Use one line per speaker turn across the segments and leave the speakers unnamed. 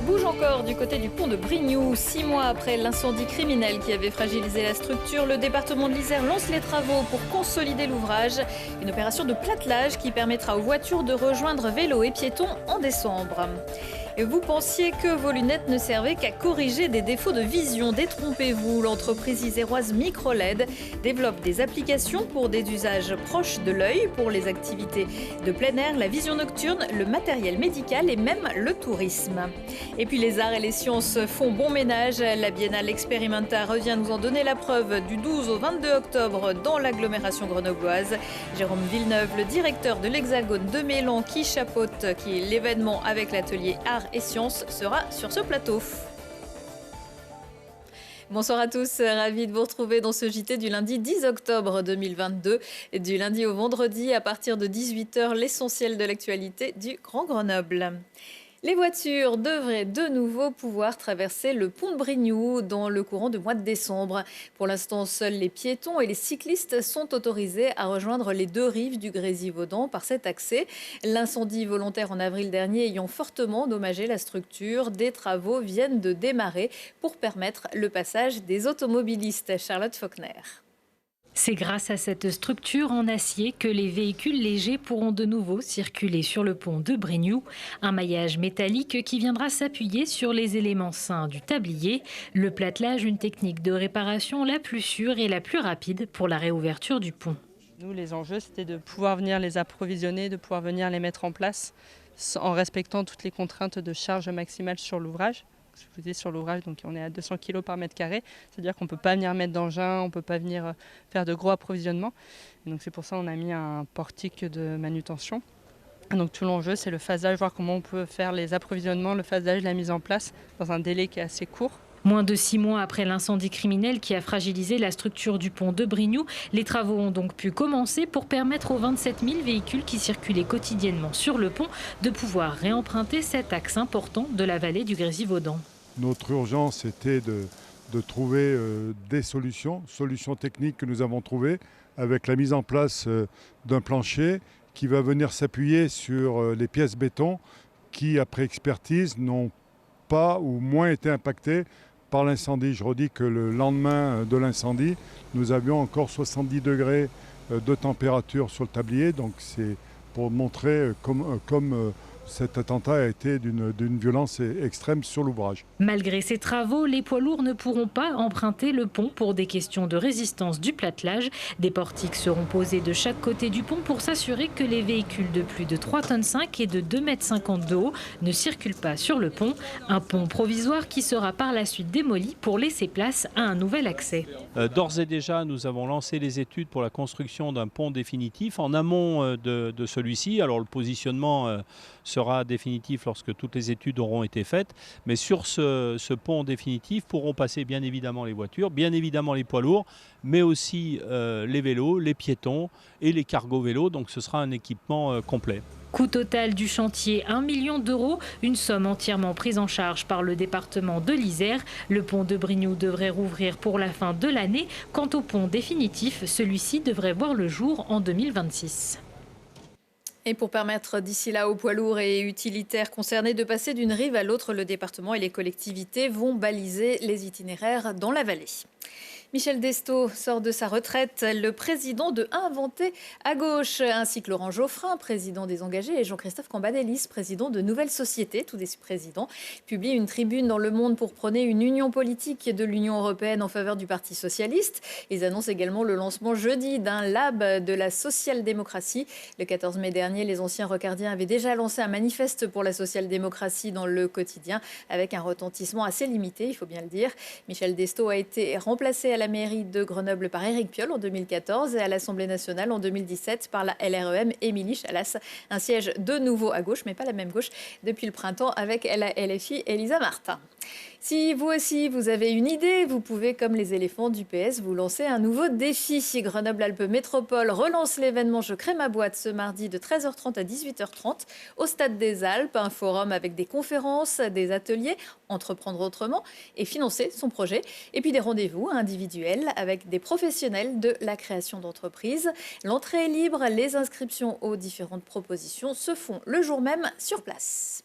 bouge encore du côté du pont de Brignoux. 6 mois après l'incendie criminel qui avait fragilisé la structure, le département de l'Isère lance les travaux pour consolider l'ouvrage. Une opération de platelage qui permettra aux voitures de rejoindre vélos et piétons en décembre. Et vous pensiez que vos lunettes ne servaient qu'à corriger des défauts de vision. Détrompez-vous, l'entreprise iséroise MicroLED développe des applications pour des usages proches de l'œil, pour les activités de plein air, la vision nocturne, le matériel médical et même le tourisme. Et puis les arts et les sciences font bon ménage. La Biennale Experimenta revient nous en donner la preuve du 12 au 22 octobre dans l'agglomération grenobloise. Jérôme Villeneuve, le directeur de l'Hexagone de Mélan, qui chapeaute l'événement avec l'atelier Arts et Sciences, sera sur ce plateau. Bonsoir à tous, ravi de vous retrouver dans ce JT du lundi 10 octobre 2022. Du lundi au vendredi à partir de 18h, l'essentiel de l'actualité du Grand Grenoble. Les voitures devraient de nouveau pouvoir traverser le pont de Brignoux dans le courant du mois de décembre. Pour l'instant, seuls les piétons et les cyclistes sont autorisés à rejoindre les deux rives du Grésivaudan par cet accès. L'incendie volontaire en avril dernier ayant fortement endommagé la structure, des travaux viennent de démarrer pour permettre le passage des automobilistes. Charlotte Faulkner.
C'est grâce à cette structure en acier que les véhicules légers pourront de nouveau circuler sur le pont de Brignoux. Un maillage métallique qui viendra s'appuyer sur les éléments sains du tablier. Le platelage, une technique de réparation la plus sûre et la plus rapide pour la réouverture du pont.
Nous, les enjeux, c'était de pouvoir venir les approvisionner, de pouvoir venir les mettre en place en respectant toutes les contraintes de charge maximale sur l'ouvrage. Je vous dis sur l'ouvrage, donc on est à 200 kg par mètre carré, c'est-à-dire qu'on ne peut pas venir mettre d'engin, on ne peut pas venir faire de gros approvisionnements. Et donc c'est pour ça qu'on a mis un portique de manutention. Et donc tout l'enjeu, c'est le phasage, voir comment on peut faire les approvisionnements, le phasage, la mise en place dans un délai qui est assez court.
Moins de 6 mois après l'incendie criminel qui a fragilisé la structure du pont de Brignoux, les travaux ont donc pu commencer pour permettre aux 27 000 véhicules qui circulaient quotidiennement sur le pont de pouvoir réemprunter cet axe important de la vallée du Grésivaudan.
Notre urgence était de trouver des solutions techniques que nous avons trouvées avec la mise en place d'un plancher qui va venir s'appuyer sur les pièces béton qui, après expertise, n'ont pas ou moins été impactées par l'incendie. Je redis que le lendemain de l'incendie, nous avions encore 70 degrés de température sur le tablier. Donc c'est pour montrer comme cet attentat a été d'une violence extrême sur l'ouvrage.
Malgré ces travaux, les poids lourds ne pourront pas emprunter le pont pour des questions de résistance du platelage. Des portiques seront posés de chaque côté du pont pour s'assurer que les véhicules de plus de 3,5 tonnes et de 2,50 m de haut ne circulent pas sur le pont. Un pont provisoire qui sera par la suite démoli pour laisser place à un nouvel accès.
D'ores et déjà, nous avons lancé les études pour la construction d'un pont définitif en amont de celui-ci. Alors le positionnement sera définitif lorsque toutes les études auront été faites. Mais sur ce pont définitif pourront passer bien évidemment les voitures, bien évidemment les poids lourds, mais aussi les vélos, les piétons et les cargos vélos. Donc ce sera un équipement complet.
Coût total du chantier 1 million d'euros, une somme entièrement prise en charge par le département de l'Isère. Le pont de Brignoux devrait rouvrir pour la fin de l'année. Quant au pont définitif, celui-ci devrait voir le jour en 2026.
Et pour permettre d'ici là aux poids lourds et utilitaires concernés de passer d'une rive à l'autre, le département et les collectivités vont baliser les itinéraires dans la vallée. Michel Destaut sort de sa retraite, le président de Inventé à gauche, ainsi que Laurent Geoffrin, président des Engagés, et Jean-Christophe Cambadélis, président de Nouvelles Sociétés, tous des présidents, publient une tribune dans Le Monde pour prôner une union politique de l'Union européenne en faveur du Parti socialiste. Ils annoncent également le lancement jeudi d'un lab de la social-démocratie. Le 14 mai dernier, les anciens rocardiens avaient déjà lancé un manifeste pour la social-démocratie dans le quotidien, avec un retentissement assez limité, il faut bien le dire. Michel Destaut a été remplacé à la mairie de Grenoble par Éric Piolle en 2014 et à l'Assemblée nationale en 2017 par la LREM Émilie Chalas. Un siège de nouveau à gauche, mais pas la même gauche, depuis le printemps avec la LFI Elisa Martin. Si vous aussi, vous avez une idée, vous pouvez, comme les éléphants du PS, vous lancer un nouveau défi. Grenoble-Alpes Métropole relance l'événement Je crée ma boîte ce mardi de 13h30 à 18h30 au Stade des Alpes. Un forum avec des conférences, des ateliers, entreprendre autrement et financer son projet. Et puis des rendez-vous individuels avec des professionnels de la création d'entreprises. L'entrée est libre, les inscriptions aux différentes propositions se font le jour même sur place.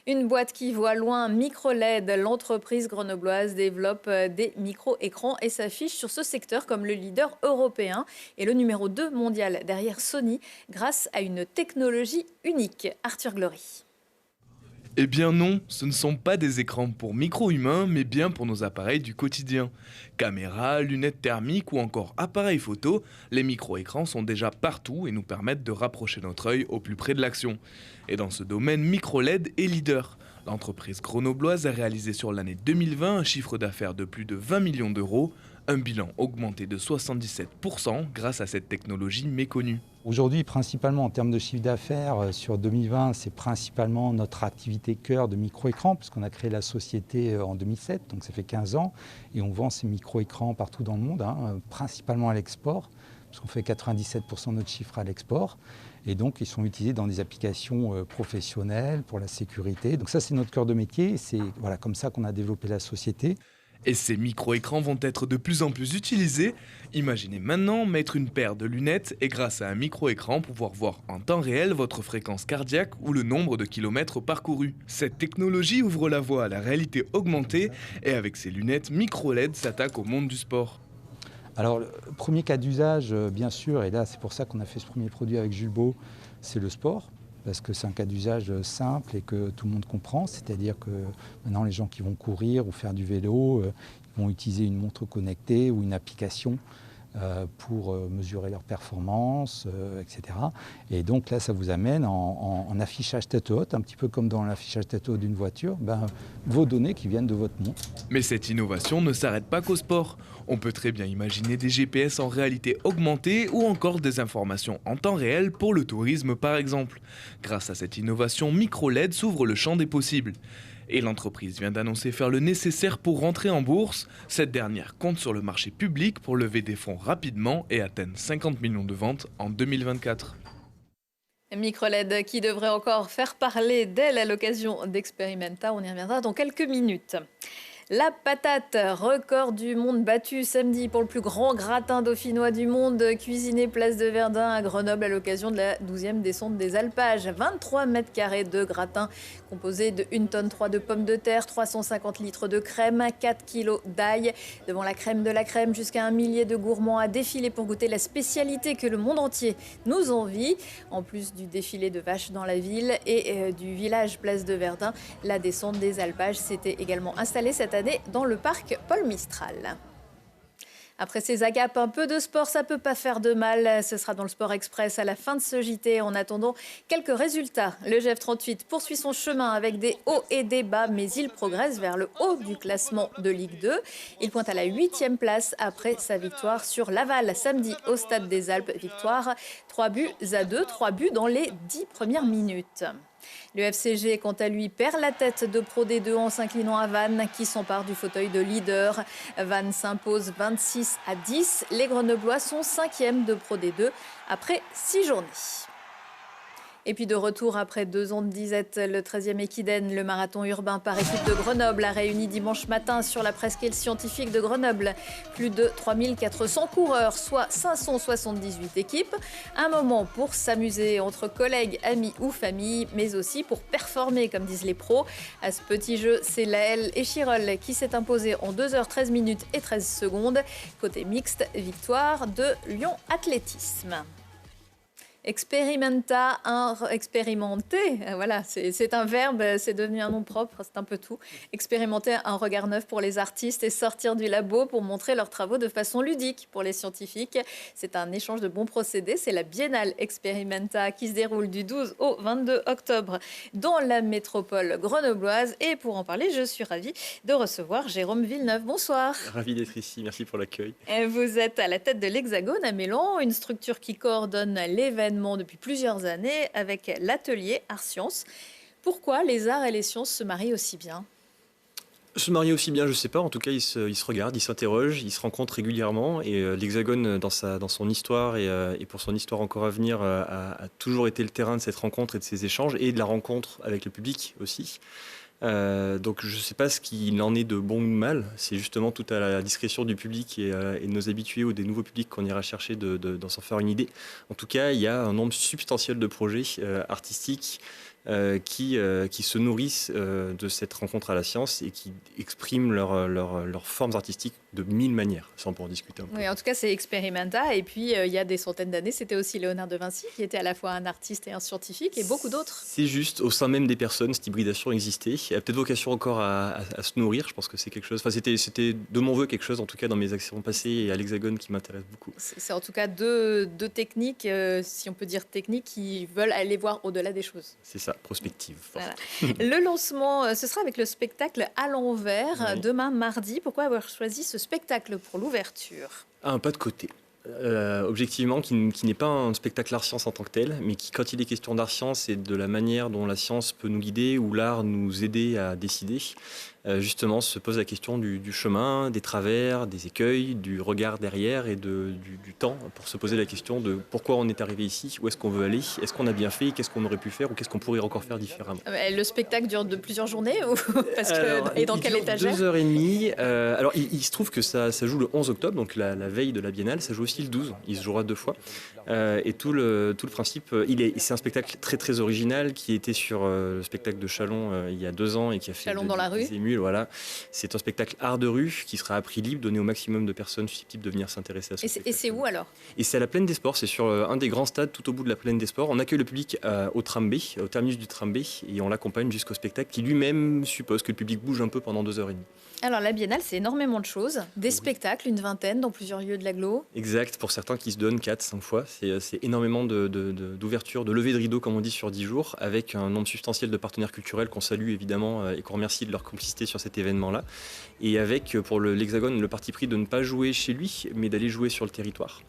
Une boîte qui voit loin, Microled. L'entreprise grenobloise développe des micro-écrans et s'affiche sur ce secteur comme le leader européen et le numéro 2 mondial derrière Sony grâce à une technologie unique. Arthur Glory.
Eh bien non, ce ne sont pas des écrans pour micro-humains, mais bien pour nos appareils du quotidien. Caméras, lunettes thermiques ou encore appareils photo, les micro-écrans sont déjà partout et nous permettent de rapprocher notre œil au plus près de l'action. Et dans ce domaine, Microled est leader. L'entreprise grenobloise a réalisé sur l'année 2020 un chiffre d'affaires de plus de 20 millions d'euros, un bilan augmenté de 77% grâce à cette technologie méconnue.
Aujourd'hui, principalement en termes de chiffre d'affaires, sur 2020, c'est principalement notre activité cœur de micro-écrans, puisqu'on a créé la société en 2007, donc ça fait 15 ans, et on vend ces micro-écrans partout dans le monde, principalement à l'export, puisqu'on fait 97% de notre chiffre à l'export, et donc ils sont utilisés dans des applications professionnelles, pour la sécurité. Donc ça, c'est notre cœur de métier, et c'est comme ça qu'on a développé la société.
Et ces micro-écrans vont être de plus en plus utilisés. Imaginez maintenant mettre une paire de lunettes et grâce à un micro-écran pouvoir voir en temps réel votre fréquence cardiaque ou le nombre de kilomètres parcourus. Cette technologie ouvre la voie à la réalité augmentée et avec ces lunettes, Microled s'attaque au monde du sport.
Alors, le premier cas d'usage, bien sûr, et là c'est pour ça qu'on a fait ce premier produit avec Jules Beau, c'est le sport. Parce que c'est un cas d'usage simple et que tout le monde comprend. C'est-à-dire que maintenant, les gens qui vont courir ou faire du vélo vont utiliser une montre connectée ou une application pour mesurer leur performance, etc. Et donc là, ça vous amène en affichage tête haute, un petit peu comme dans l'affichage tête haute d'une voiture, vos données qui viennent de votre montre.
Mais cette innovation ne s'arrête pas qu'au sport. On peut très bien imaginer des GPS en réalité augmentée ou encore des informations en temps réel pour le tourisme par exemple. Grâce à cette innovation, Microled s'ouvre le champ des possibles. Et l'entreprise vient d'annoncer faire le nécessaire pour rentrer en bourse. Cette dernière compte sur le marché public pour lever des fonds rapidement et atteindre 50 millions de ventes en 2024.
Microled qui devrait encore faire parler d'elle à l'occasion d'Experimenta. On y reviendra dans quelques minutes. La patate, record du monde battu samedi pour le plus grand gratin dauphinois du monde, cuisiné place de Verdun à Grenoble à l'occasion de la 12e descente des alpages. 23 mètres carrés de gratin composé de 1,3 tonne de pommes de terre, 350 litres de crème, 4 kilos d'ail. Devant la crème de la crème, jusqu'à 1 millier de gourmands à défiler pour goûter la spécialité que le monde entier nous envie. En plus du défilé de vaches dans la ville et du village place de Verdun, la descente des alpages s'était également installée cette année dans le parc Paul Mistral. Après ces agapes, un peu de sport, ça peut pas faire de mal. Ce sera dans le Sport Express à la fin de ce JT. En attendant quelques résultats, le GF38 poursuit son chemin avec des hauts et des bas, mais il progresse vers le haut du classement de Ligue 2. Il pointe à la 8e place après sa victoire sur Laval samedi au Stade des Alpes. Victoire 3-2, 3 buts dans les 10 premières minutes. Le FCG, quant à lui, perd la tête de Pro D2 en s'inclinant à Vannes, qui s'empare du fauteuil de leader. Vannes s'impose 26-10. Les Grenoblois sont 5e de Pro D2 après 6 journées. Et puis de retour après 2 ans de disette, le 13e Equiden, le marathon urbain par équipe de Grenoble, a réuni dimanche matin sur la presqu'île scientifique de Grenoble plus de 3400 coureurs, soit 578 équipes. Un moment pour s'amuser entre collègues, amis ou famille, mais aussi pour performer, comme disent les pros. À ce petit jeu, c'est Laël Échirol qui s'est imposé en 2h13 minutes et 13 secondes. Côté mixte, victoire de Lyon Athlétisme. Experimenta, expérimenter, voilà, c'est un verbe, c'est devenu un nom propre, c'est un peu tout. Expérimenter un regard neuf pour les artistes et sortir du labo pour montrer leurs travaux de façon ludique pour les scientifiques. C'est un échange de bons procédés, c'est la Biennale Experimenta qui se déroule du 12 au 22 octobre dans la métropole grenobloise. Et pour en parler, je suis ravie de recevoir Jérôme Villeneuve. Bonsoir.
Ravi d'être ici, merci pour l'accueil.
Vous êtes à la tête de l'Hexagone à Mélan, une structure qui coordonne l'événement depuis plusieurs années avec l'atelier Art Sciences. Pourquoi les arts et les sciences se marient aussi bien ?
Se marier aussi bien, je ne sais pas. En tout cas, ils se regardent, ils s'interrogent, ils se rencontrent régulièrement. Et l'Hexagone, dans son histoire et pour son histoire encore à venir, a toujours été le terrain de cette rencontre et de ces échanges et de la rencontre avec le public aussi. Donc je ne sais pas ce qu'il en est de bon ou de mal, c'est justement tout à la discrétion du public et de nos habitués ou des nouveaux publics qu'on ira chercher d'en s'en faire une idée. En tout cas, il y a un nombre substantiel de projets artistiques qui se nourrissent de cette rencontre à la science et qui expriment leurs formes artistiques de 1000 manières, ça on peut en discuter un peu.
Oui, en tout cas, c'est Experimenta. Et puis, il y a des centaines d'années, c'était aussi Léonard de Vinci, qui était à la fois un artiste et un scientifique, et beaucoup d'autres.
C'est juste, au sein même des personnes, cette hybridation existait. Il y a peut-être vocation encore à se nourrir. Je pense que c'est quelque chose. Enfin, c'était de mon vœu quelque chose, en tout cas dans mes actions passées et à l'Hexagone, qui m'intéresse beaucoup.
C'est en tout cas deux techniques, si on peut dire techniques, qui veulent aller voir au-delà des choses.
C'est ça, prospective.
Voilà. Le lancement, ce sera avec le spectacle À l'envers,
Oui.
demain mardi. Pourquoi avoir choisi ce spectacle pour l'ouverture?
Un pas de côté. Objectivement, qui n'est pas un spectacle art-science en tant que tel, mais qui, quand il est question d'art-science et de la manière dont la science peut nous guider ou l'art nous aider à décider, justement se pose la question du chemin, des travers, des écueils, du regard derrière et du temps, pour se poser la question de pourquoi on est arrivé ici, où est-ce qu'on veut aller, est-ce qu'on a bien fait, qu'est-ce qu'on aurait pu faire ou qu'est-ce qu'on pourrait encore faire différemment.
Le spectacle dure de plusieurs journées ou et dans quelle étagère?
2h30. Alors, il se trouve que ça joue le 11 octobre, donc la veille de la Biennale. Ça joue aussi le 12. Il se jouera 2 fois. Et tout le principe, c'est un spectacle très très original qui était sur le spectacle de Chalon il y a 2 ans et qui a fait
Chalon dans la rue.
des émules. Voilà. C'est un spectacle art de rue qui sera à prix libre, donné au maximum de personnes susceptibles de venir s'intéresser à ce spectacle.
Et c'est où alors?
Et c'est à la Plaine des Sports. C'est sur un des grands stades tout au bout de la Plaine des Sports. On accueille le public au tram B, au terminus du tram B, et on l'accompagne jusqu'au spectacle qui lui-même suppose que le public bouge un peu pendant 2h30.
Alors la Biennale, c'est énormément de choses, des spectacles, une vingtaine dans plusieurs lieux de l'agglo.
Exact, pour certains qui se donnent 4-5 fois, c'est énormément d'ouverture, de levée de rideau comme on dit sur 10 jours, avec un nombre substantiel de partenaires culturels qu'on salue évidemment et qu'on remercie de leur complicité sur cet événement-là. Et avec pour l'Hexagone le parti pris de ne pas jouer chez lui, mais d'aller jouer sur le territoire.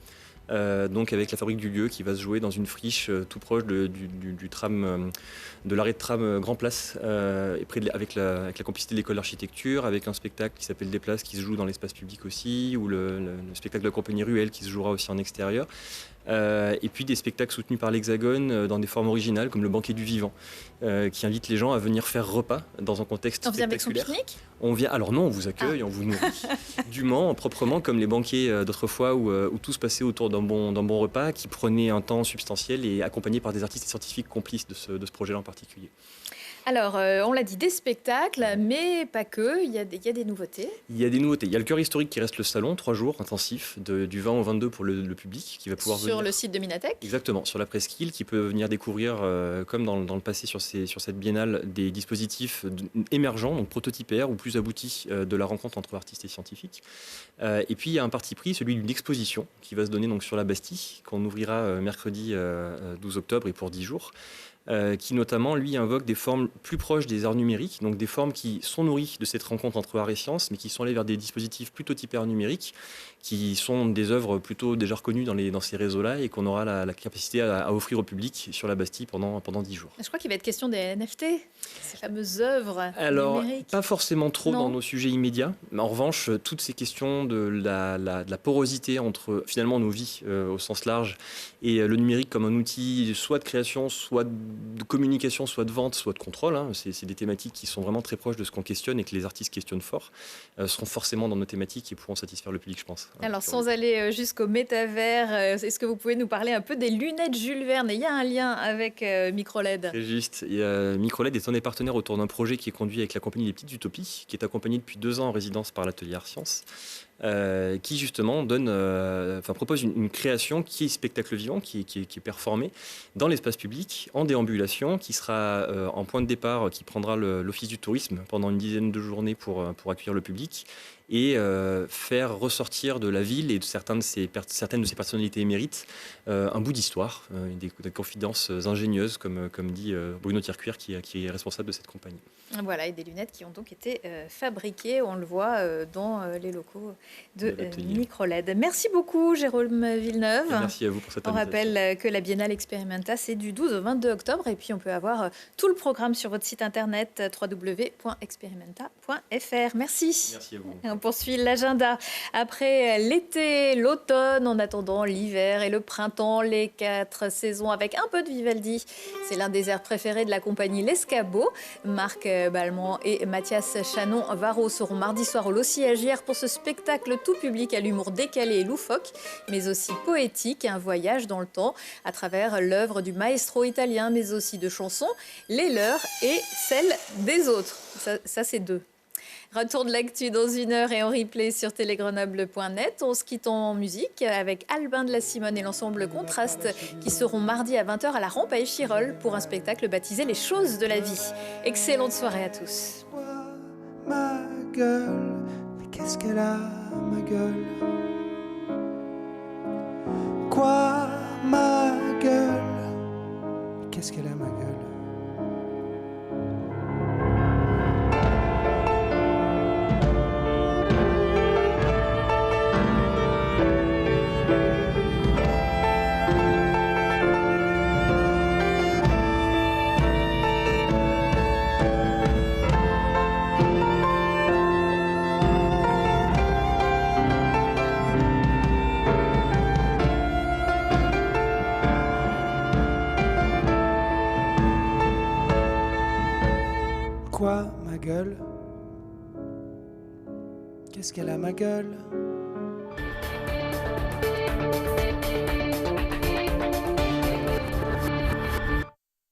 Donc avec la Fabrique du Lieu qui va se jouer dans une friche tout proche du tram, de l'arrêt de tram Grand Place, et avec la complicité de l'école d'architecture, avec un spectacle qui s'appelle Des Places qui se joue dans l'espace public aussi, ou le spectacle de la compagnie Ruelle qui se jouera aussi en extérieur. Et puis des spectacles soutenus par l'Hexagone dans des formes originales comme le banquet du vivant, qui invite les gens à venir faire repas dans un contexte spectaculaire.
On vient avec son pique-nique ?
On vient, alors non, on vous accueille, on vous nourrit dûment, proprement, comme les banquets d'autrefois où tout se passait autour d'un bon repas qui prenait un temps substantiel et accompagné par des artistes et scientifiques complices de ce projet-là en particulier.
Alors, on l'a dit, des spectacles, mais pas que, il y a des nouveautés.
Il y a des nouveautés. Il y a le cœur historique qui reste le salon, 3 jours intensifs, du 20 au 22 pour le public, qui va pouvoir venir.
Sur le site de Minatek ?
Exactement, sur la presqu'île, qui peut venir découvrir, comme dans le passé sur cette biennale, des dispositifs émergents, donc prototypaires ou plus aboutis de la rencontre entre artistes et scientifiques. Et puis il y a un parti pris, celui d'une exposition, qui va se donner donc sur la Bastille, qu'on ouvrira mercredi 12 octobre et pour 10 jours. Qui notamment, lui, invoque des formes plus proches des arts numériques, donc des formes qui sont nourries de cette rencontre entre art et science, mais qui sont allées vers des dispositifs plutôt typés art numérique, qui sont des œuvres plutôt déjà reconnues dans ces réseaux-là et qu'on aura la capacité à offrir au public sur la Bastille pendant 10 jours.
Je crois qu'il va être question des NFT, ces fameuses œuvres
Alors,
numériques.
pas forcément trop dans nos sujets immédiats, mais en revanche, toutes ces questions de la porosité entre finalement nos vies au sens large et le numérique comme un outil soit de création, soit de communication, soit de vente, soit de contrôle, hein. C'est des thématiques qui sont vraiment très proches de ce qu'on questionne et que les artistes questionnent fort, seront forcément dans nos thématiques et pourront satisfaire le public, je pense.
Alors, sans aller jusqu'au métavers, est-ce que vous pouvez nous parler un peu des lunettes Jules Verne? Il y a un lien avec Microled.
C'est juste. Microled est un des partenaires autour d'un projet qui est conduit avec la compagnie Les Petites Utopies, qui est accompagnée depuis 2 ans en résidence par l'atelier Art Science. Qui justement propose une création qui est spectacle vivant, qui est performé dans l'espace public, en déambulation, qui sera en point de départ, qui prendra l'office du tourisme pendant une dizaine de journées pour accueillir le public et faire ressortir de la ville et de certaines de ses personnalités émérites un bout d'histoire, des confidences ingénieuses, comme dit Bruno Tircuir, qui est responsable de cette compagnie.
Voilà, et des lunettes qui ont donc été fabriquées, on le voit, dans les locaux de Microled. Merci beaucoup, Jérôme Villeneuve.
Merci à vous pour cette invitation.
On rappelle que la Biennale Experimenta, c'est du 12 au 22 octobre. Et puis, on peut avoir tout le programme sur votre site internet www.experimenta.fr. Merci.
Merci à vous.
Et on poursuit l'agenda. Après l'été, l'automne, en attendant l'hiver et le printemps, les 4 saisons avec un peu de Vivaldi. C'est l'un des airs préférés de la compagnie L'Escabeau. Marc Balmont et Mathias Chanon-Varro seront mardi soir au Loci-Agir pour ce spectacle spectacle tout public à l'humour décalé et loufoque, mais aussi poétique, un voyage dans le temps à travers l'œuvre du maestro italien, mais aussi de chansons, les leurs et celles des autres. Ça c'est deux. Retour de l'actu dans 1 heure et en replay sur télégrenoble.net. On se quitte en musique avec Albin de la Simone et l'ensemble Contraste qui seront mardi à 20h à la Rampe à Échirolles pour un spectacle baptisé Les choses de la vie. Excellente soirée à tous.
Ma gueule, mais qu'est-ce qu'elle a, ma gueule? Quoi, ma gueule? Mais qu'est-ce qu'elle a, ma gueule? Quoi, ma gueule? Qu'est-ce qu'elle a, ma gueule?